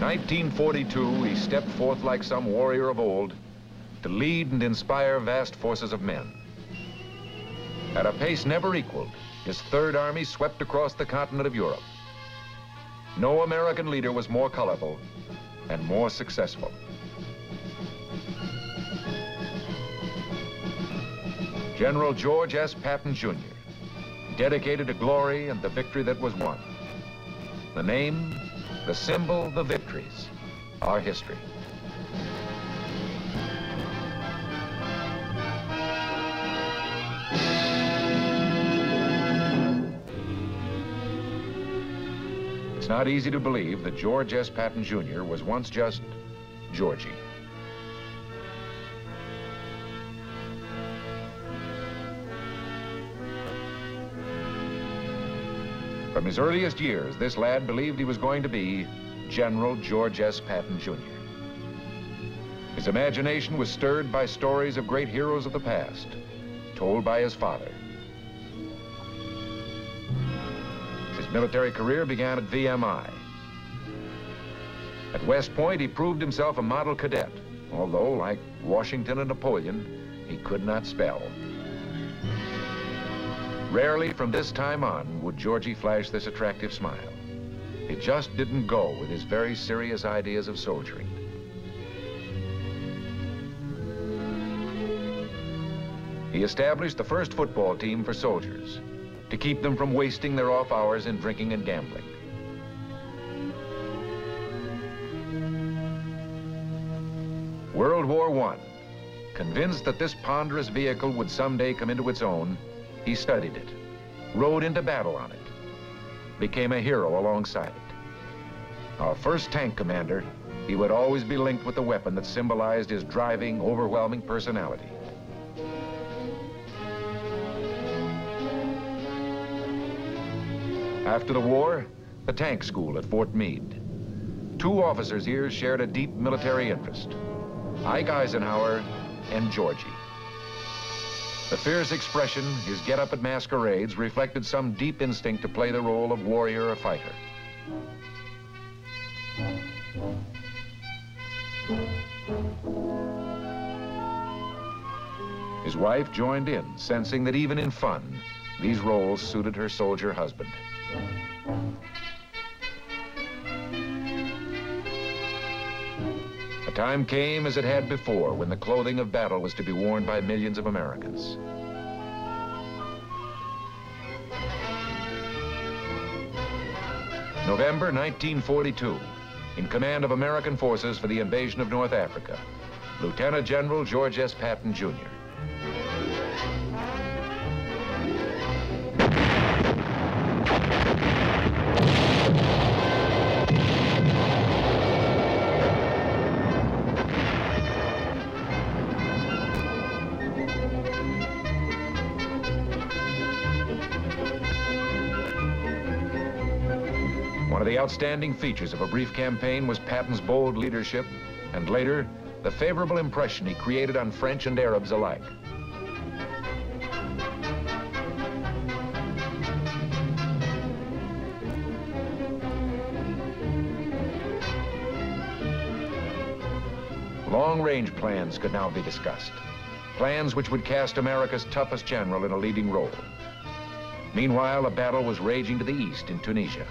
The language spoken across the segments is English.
1942, he stepped forth like some warrior of old to lead and inspire vast forces of men. At a pace never equaled, his Third Army swept across the continent of Europe. No American leader was more colorful and more successful. General George S. Patton, Jr., dedicated to glory and the victory that was won. The name, the symbol, the victories, our history. It's not easy to believe that George S. Patton, Jr. was once just Georgie. From his earliest years, this lad believed he was going to be General George S. Patton, Jr. His imagination was stirred by stories of great heroes of the past, told by his father. His military career began at VMI. At West Point, he proved himself a model cadet, although, like Washington and Napoleon, he could not spell. Rarely from this time on would Georgie flash this attractive smile. It just didn't go with his very serious ideas of soldiering. He established the first football team for soldiers to keep them from wasting their off hours in drinking and gambling. World War I, convinced that this ponderous vehicle would someday come into its own, he studied it, rode into battle on it, became a hero alongside it. Our first tank commander, he would always be linked with the weapon that symbolized his driving, overwhelming personality. After the war, the tank school at Fort Meade. Two officers here shared a deep military interest, Ike Eisenhower and Georgie. The fierce expression, his get-up at masquerades, reflected some deep instinct to play the role of warrior or fighter. His wife joined in, sensing that even in fun, these roles suited her soldier husband. A time came, as it had before, when the clothing of battle was to be worn by millions of Americans. November 1942, in command of American forces for the invasion of North Africa, Lieutenant General George S. Patton, Jr. One of the outstanding features of a brief campaign was Patton's bold leadership, and later, the favorable impression he created on French and Arabs alike. Long-range plans could now be discussed. Plans which would cast America's toughest general in a leading role. Meanwhile, a battle was raging to the east in Tunisia.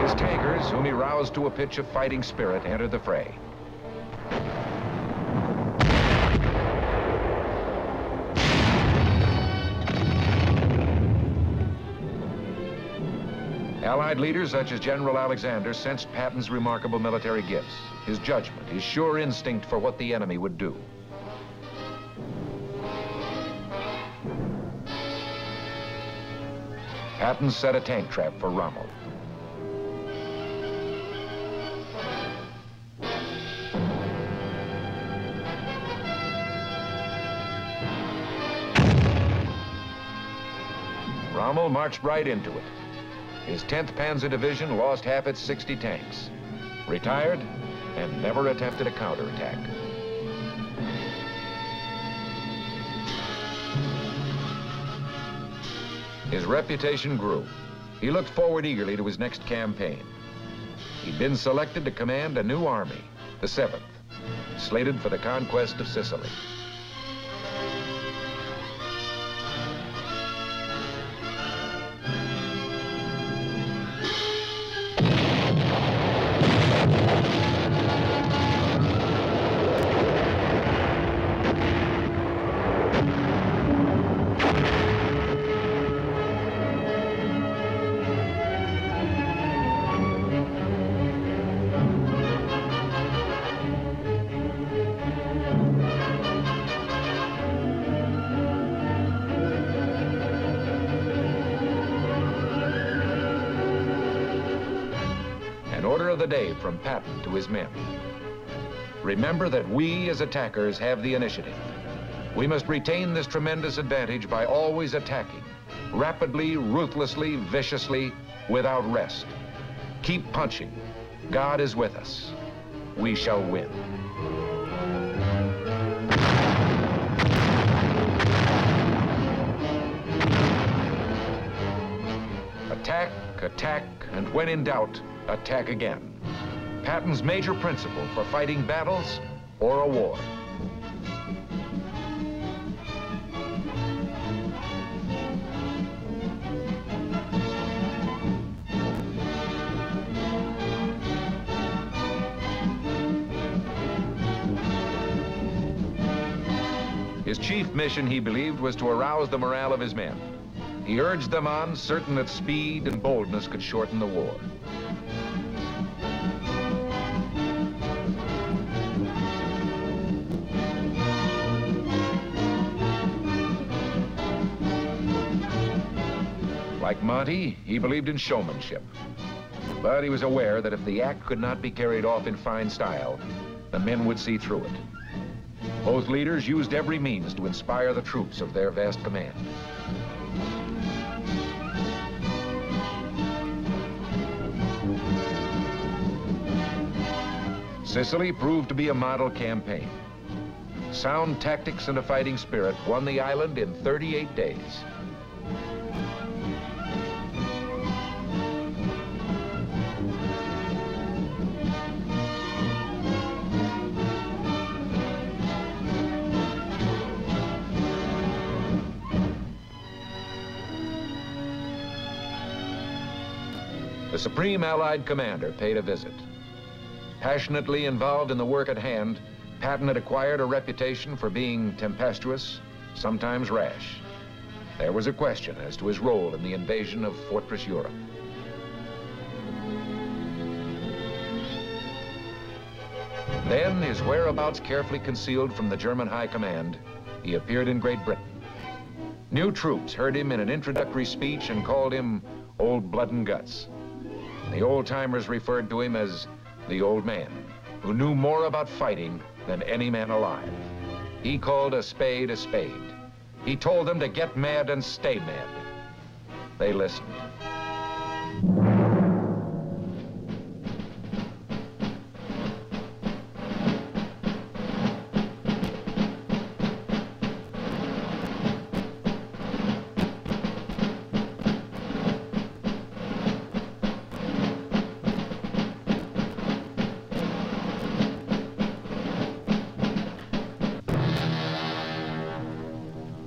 His tankers, whom he roused to a pitch of fighting spirit, entered the fray. Allied leaders such as General Alexander sensed Patton's remarkable military gifts, his judgment, his sure instinct for what the enemy would do. Patton set a tank trap for Rommel. Rommel marched right into it. His 10th Panzer Division lost half its 60 tanks, retired, and never attempted a counterattack. His reputation grew. He looked forward eagerly to his next campaign. He'd been selected to command a new army, the 7th, slated for the conquest of Sicily. Of the day from Patton to his men. Remember that we as attackers have the initiative. We must retain this tremendous advantage by always attacking, rapidly, ruthlessly, viciously, without rest. Keep punching. God is with us. We shall win. Attack, attack, and when in doubt, attack again. Patton's major principle for fighting battles or a war. His chief mission, he believed, was to arouse the morale of his men. He urged them on, certain that speed and boldness could shorten the war. Like Monty, he believed in showmanship. But he was aware that if the act could not be carried off in fine style, the men would see through it. Both leaders used every means to inspire the troops of their vast command. Sicily proved to be a model campaign. Sound tactics and a fighting spirit won the island in 38 days. The Supreme Allied Commander paid a visit. Passionately involved in the work at hand, Patton had acquired a reputation for being tempestuous, sometimes rash. There was a question as to his role in the invasion of Fortress Europe. Then, his whereabouts carefully concealed from the German High Command, he appeared in Great Britain. New troops heard him in an introductory speech and called him Old Blood and Guts. The old-timers referred to him as the old man, who knew more about fighting than any man alive. He called a spade a spade. He told them to get mad and stay mad. They listened.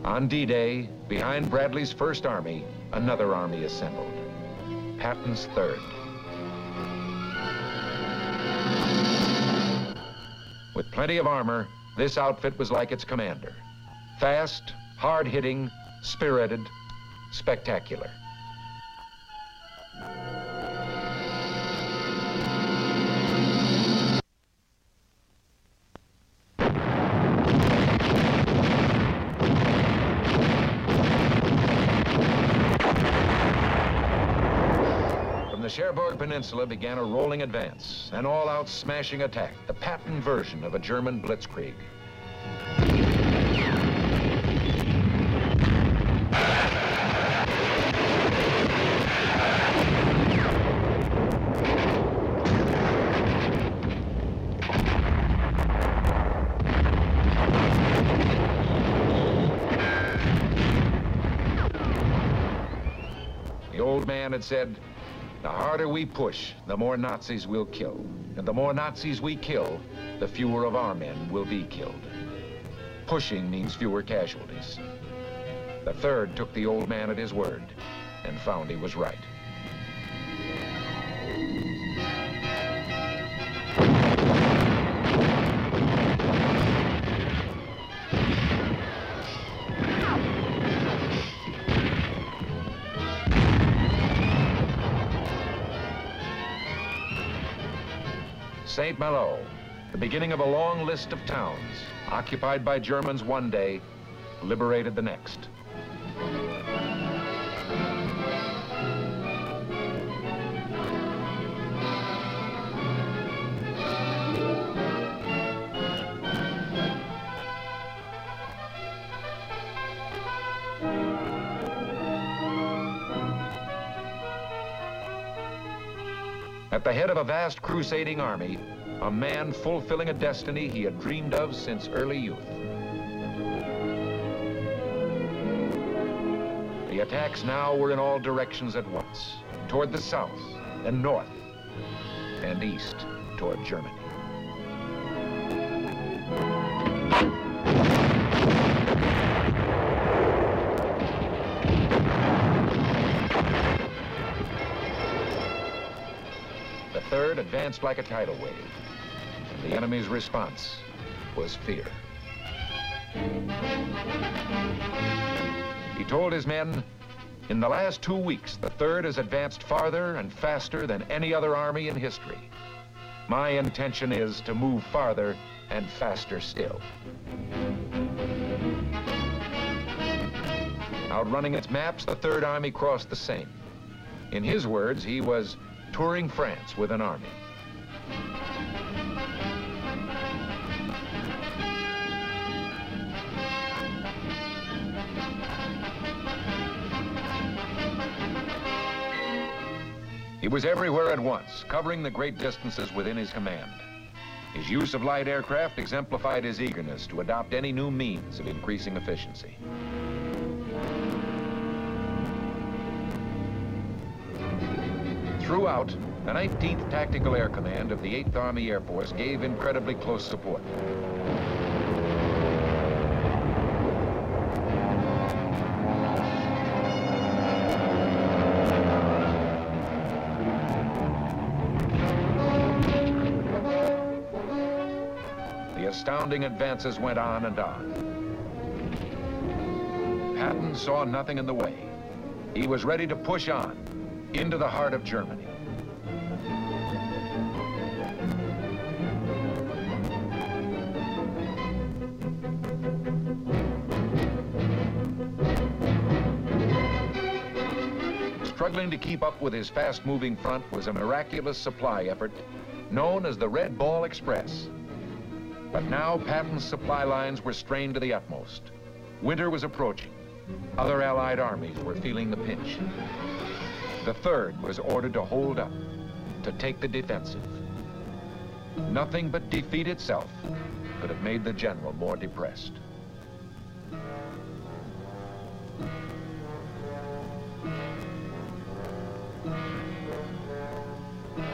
On D-Day, behind Bradley's First Army, another army assembled, Patton's Third. With plenty of armor, this outfit was like its commander. Fast, hard-hitting, spirited, spectacular. The Cherbourg Peninsula began a rolling advance, an all-out smashing attack, the Patton version of a German blitzkrieg. old man had said, "The harder we push, the more Nazis we'll kill. And the more Nazis we kill, the fewer of our men will be killed. Pushing means fewer casualties." The 3rd took the old man at his word and found he was right. St. Malo, the beginning of a long list of towns, occupied by Germans one day, liberated the next. At the head of a vast crusading army, a man fulfilling a destiny he had dreamed of since early youth. The attacks now were in all directions at once, toward the south and north, and east toward Germany. The 3rd advanced like a tidal wave, and the enemy's response was fear. He told his men, "In the last 2 weeks, the 3rd has advanced farther and faster than any other army in history. My intention is to move farther and faster still." Outrunning its maps, the 3rd Army crossed the Seine. In his words, he was touring France with an army. He was everywhere at once, covering the great distances within his command. His use of light aircraft exemplified his eagerness to adopt any new means of increasing efficiency. Throughout, the 19th Tactical Air Command of the 8th Army Air Force gave incredibly close support. The astounding advances went on and on. Patton saw nothing in the way. He was ready to push on into the heart of Germany. Struggling to keep up with his fast-moving front was a miraculous supply effort known as the Red Ball Express. But now Patton's supply lines were strained to the utmost. Winter was approaching. Other Allied armies were feeling the pinch. The 3rd was ordered to hold up, to take the defensive. Nothing but defeat itself could have made the general more depressed.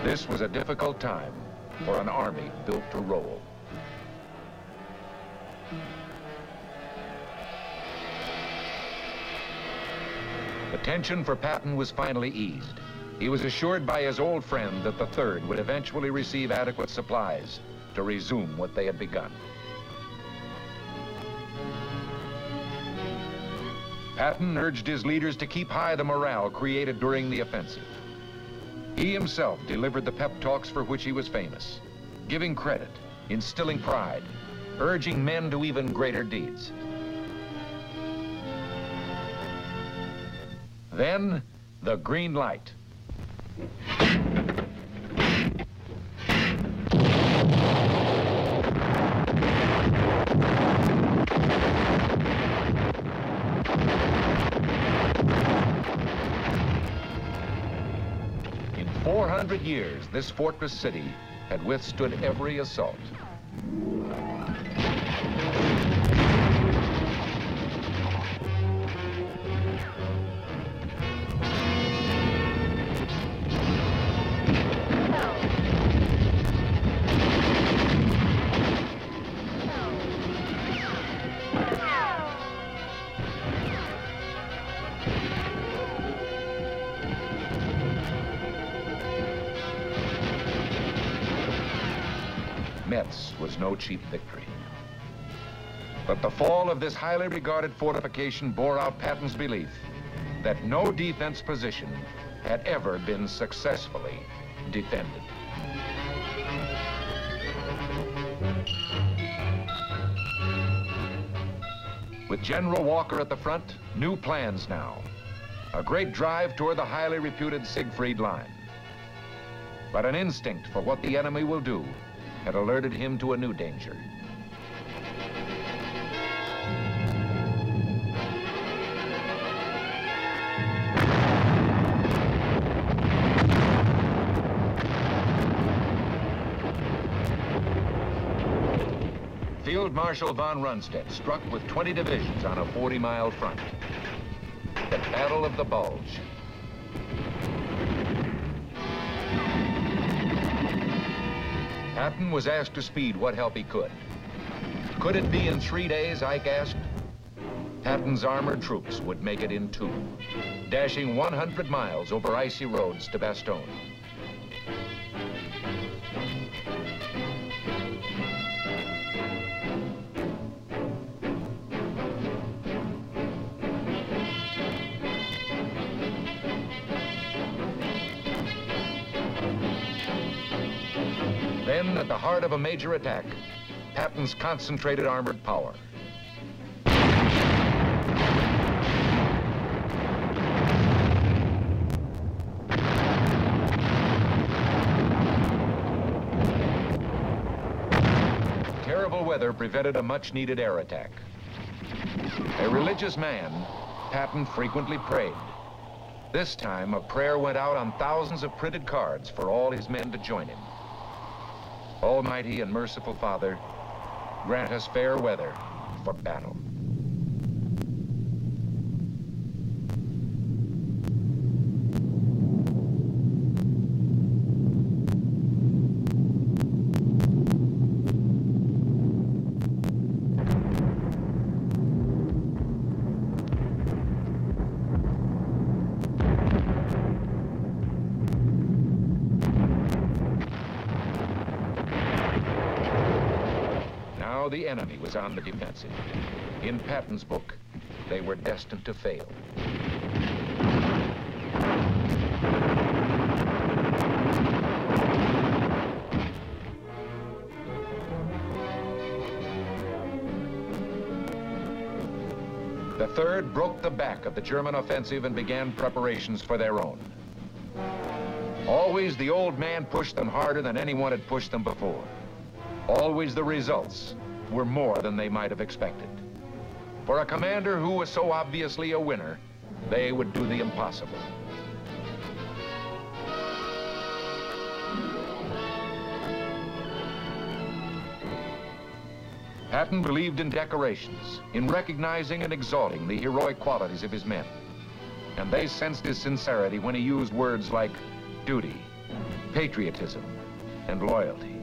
This was a difficult time for an army built to roll. The tension for Patton was finally eased. He was assured by his old friend that the 3rd would eventually receive adequate supplies to resume what they had begun. Patton urged his leaders to keep high the morale created during the offensive. He himself delivered the pep talks for which he was famous, giving credit, instilling pride, urging men to even greater deeds. Then, the green light. In 400 years, this fortress city had withstood every assault. Metz was no cheap victory. But the fall of this highly regarded fortification bore out Patton's belief that no defense position had ever been successfully defended. With General Walker at the front, new plans now. A great drive toward the highly reputed Siegfried Line. But an instinct for what the enemy will do had alerted him to a new danger. Field Marshal von Rundstedt struck with 20 divisions on a 40-mile front. The Battle of the Bulge. Patton was asked to speed what help he could. Could it be in 3 days, Ike asked? Patton's armored troops would make it in 2, dashing 100 miles over icy roads to Bastogne. Then, at the heart of a major attack, Patton's concentrated armored power. Terrible weather prevented a much-needed air attack. A religious man, Patton frequently prayed. This time, a prayer went out on thousands of printed cards for all his men to join him. Almighty and merciful Father, grant us fair weather for battle. The enemy was on the defensive. In Patton's book, they were destined to fail. The 3rd broke the back of the German offensive and began preparations for their own. Always the old man pushed them harder than anyone had pushed them before. Always the results were more than they might have expected. For a commander who was so obviously a winner, they would do the impossible. Patton believed in decorations, in recognizing and exalting the heroic qualities of his men. And they sensed his sincerity when he used words like duty, patriotism, and loyalty.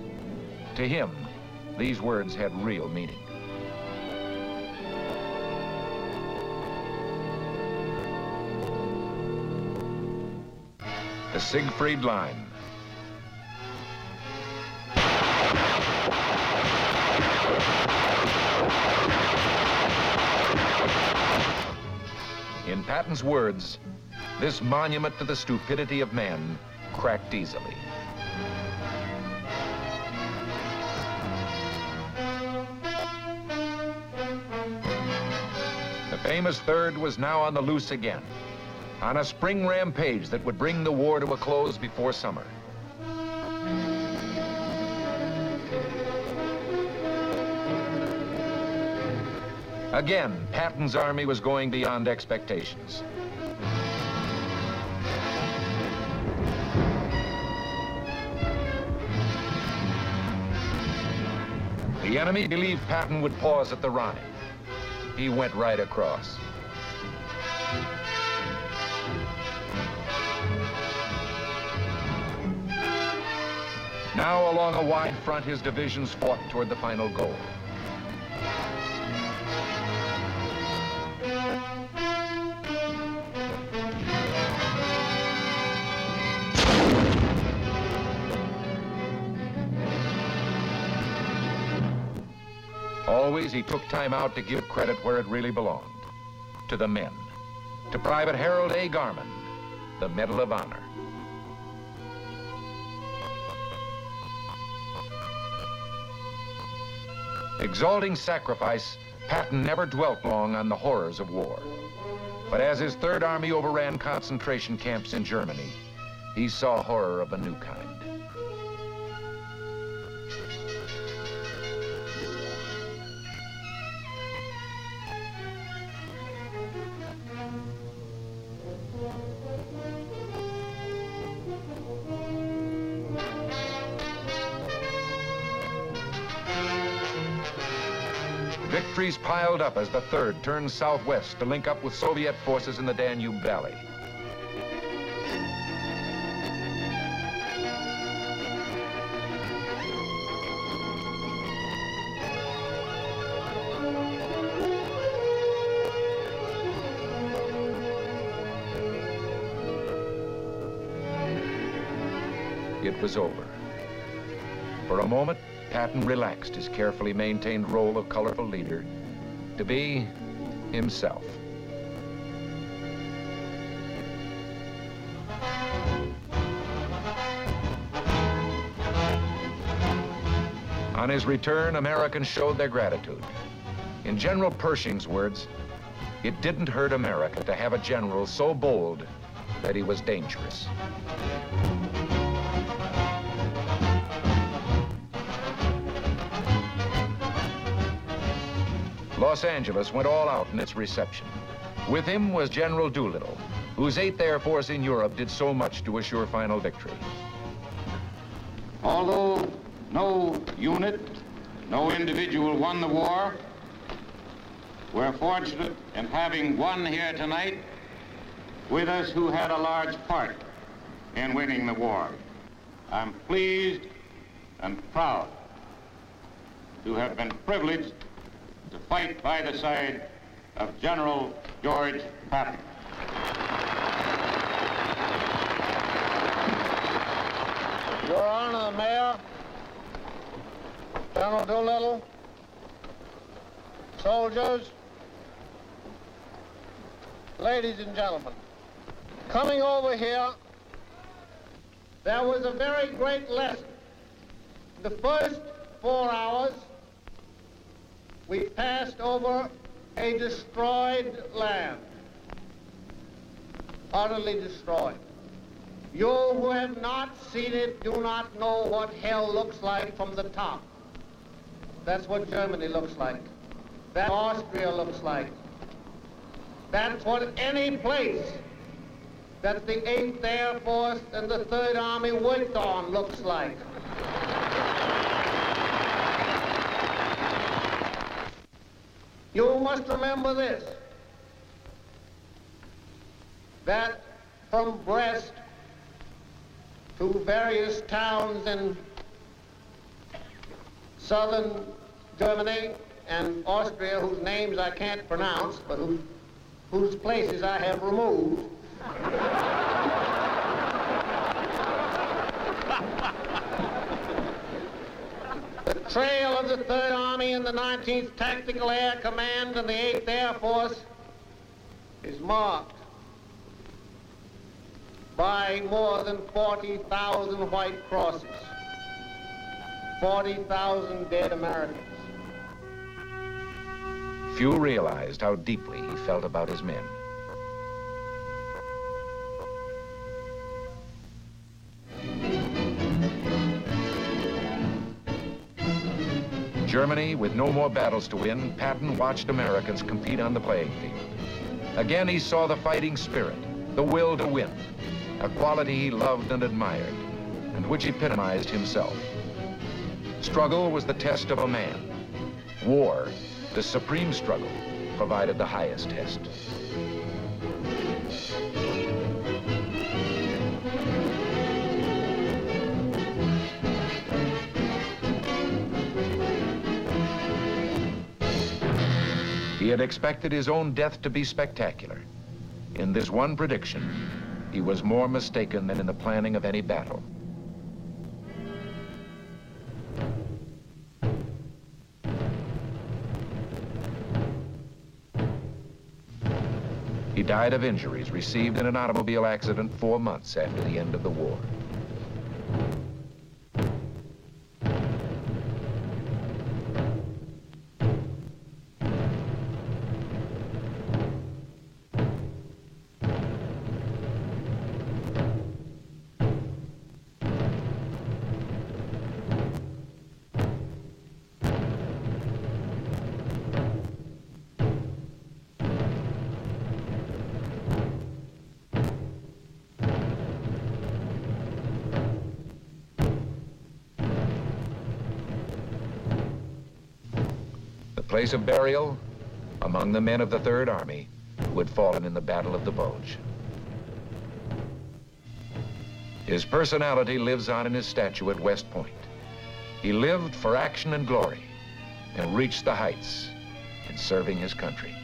To him, these words had real meaning. The Siegfried Line. In Patton's words, this monument to the stupidity of men cracked easily. The famous 3rd was now on the loose again, on a spring rampage that would bring the war to a close before summer. Again, Patton's army was going beyond expectations. The enemy believed Patton would pause at the Rhine. He went right across. Now, along a wide front, his divisions fought toward the final goal. Always he took time out to give credit where it really belonged, to the men, to Private Harold A. Garman, the Medal of Honor. Exalting sacrifice, Patton never dwelt long on the horrors of war. But as his Third Army overran concentration camps in Germany, he saw horror of a new kind. Victories piled up as the Third turned southwest to link up with Soviet forces in the Danube Valley. It was over. For a moment, Patton relaxed his carefully maintained role of colorful leader to be himself. On his return, Americans showed their gratitude. In General Pershing's words, it didn't hurt America to have a general so bold that he was dangerous. Los Angeles went all out in its reception. With him was General Doolittle, whose 8th Air Force in Europe did so much to assure final victory. Although no unit, no individual won the war, we're fortunate in having one here tonight with us who had a large part in winning the war. I'm pleased and proud to have been privileged to fight by the side of General George Patton. Your Honor, the Mayor, General Doolittle, soldiers, ladies and gentlemen, coming over here, there was a very great lesson. The first 4 hours, we passed over a destroyed land, utterly destroyed. You who have not seen it do not know what hell looks like from the top. That's what Germany looks like. That's what Austria looks like. That's what any place that the 8th Air Force and the 3rd Army worked on looks like. You must remember this, that from Brest to various towns in southern Germany and Austria, whose names I can't pronounce, but whose places I have removed, the trail of the 3rd Army and the 19th Tactical Air Command and the 8th Air Force is marked by more than 40,000 white crosses, 40,000 dead Americans. Few realized how deeply he felt about his men. Germany, with no more battles to win, Patton watched Americans compete on the playing field. Again, he saw the fighting spirit, the will to win, a quality he loved and admired, and which epitomized himself. Struggle was the test of a man. War, the supreme struggle, provided the highest test. He had expected his own death to be spectacular. In this one prediction, he was more mistaken than in the planning of any battle. He died of injuries received in an automobile accident 4 months after the end of the war. Place of burial among the men of the Third Army who had fallen in the Battle of the Bulge. His personality lives on in his statue at West Point. He lived for action and glory and reached the heights in serving his country.